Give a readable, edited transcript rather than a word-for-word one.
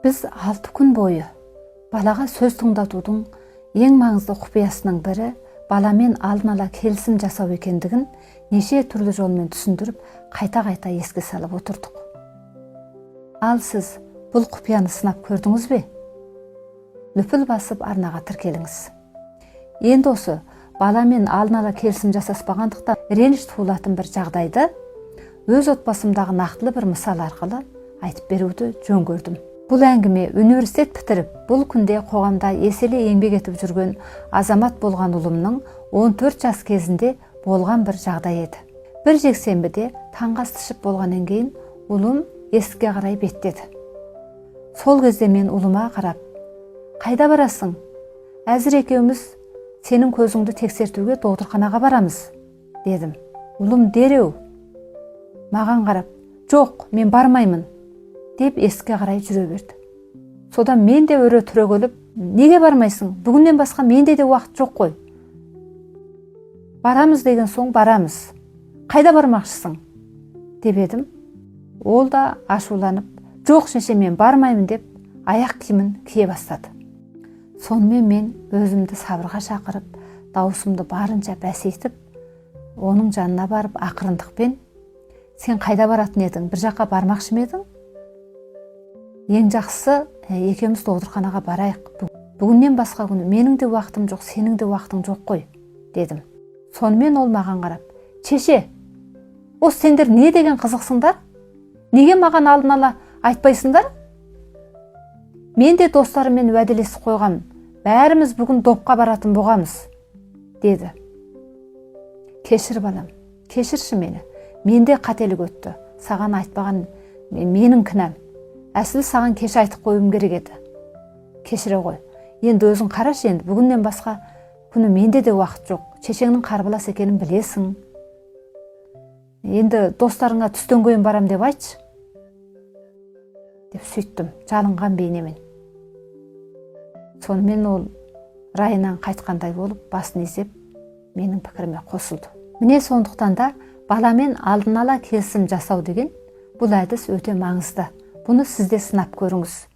Біз 6 күн бойы балаға сөз тыңдатудың ең маңызды құпиясының бірі баламен алдын ала келісім жасау екендігін неше түрлі жолмен түсіндіріп, қайта-қайта еске салып отырдық. Ал сіз бұл құпияны сынап көрдіңіз бе? Лүпіл басып арнаға тіркеліңіз. Енді осы баламен алдын ала келісім жасаспағандықтан реніш туылатын бір жағдайды өз отбасымдағы нақтылы бір мысал арқылы айтып беруді жөн көрдім. Бұл әңгіме университет бітіріп, бұл күнде қоғамда еселі еңбек етіп жүрген азамат болған ұлымның 14 жас кезінде болған бір жағдай еді. Бір жексенбіде таңғы асты ішіп болғаннан кейін ұлым есікке қарай беттеді. Сол кезде мен ұлыма қарап, "Қайда барасың? Әзір екеуміз сенің көзіңді тексертуге докторханаға барамыз", дедім. Ұлым дереу маған қарап, "Жоқ, мен бармаймын", деп есікке қарай жүре берді. Содан мен де өре түрегеліп, "Неге бармайсың? Бүгіннен басқа менде де уақыт жоқ қой." "Барамыз деген соң барамыз. Қайда бармақшысың?" деп едім. Ол да ашуланып, "Жоқ шеше, мен бармаймын", деп аяқ киімін кие бастады. Сонымен мен өзімді сабырға шақырып, даусымды барынша бәсейтіп, оның жанына барып ақырындықпен, "Сен қайда баратын едің? Bir жаққа бармақшы ма едің? Ең жақсысы екеуміз докторханаға барайық. Бүгіннен басқа күні менің де уақытым жоқ, сенің де уақытың жоқ қой", дедім. Сонымен ол маған қарап, "Шеше, осы сендер не деген қызықсыңдар? Неге маған алдын ала айтпайсыңдар? Мен де достарыммен уәделесіп қойғам. Бәріміз бүгін допқа баратын боғамыз", деді. "Кешір балам, кешірші мені. Менде қателік өтті. Саған айтпаған менің кінәм. Әсілі саған кеш айтып қойым керек еді. Кешіре ғой. Енді өзің қарашы, енді бүгіннен басқа күні менде де уақыт жоқ. Шешеңнің қарбалас екенін білесің. Енді достарыңа түстен кейін барам деп айтшы", деп сөйттім, жалынған бейнемен. Сонымен ол райынан қайтқандай болып, басын изеп, менің пікіріме қосылды. Міне сондықтан да баламен алдын ала келісім жасау деген бұл әдіс өте маңызды. Бұны сіз де сынап көріңіз.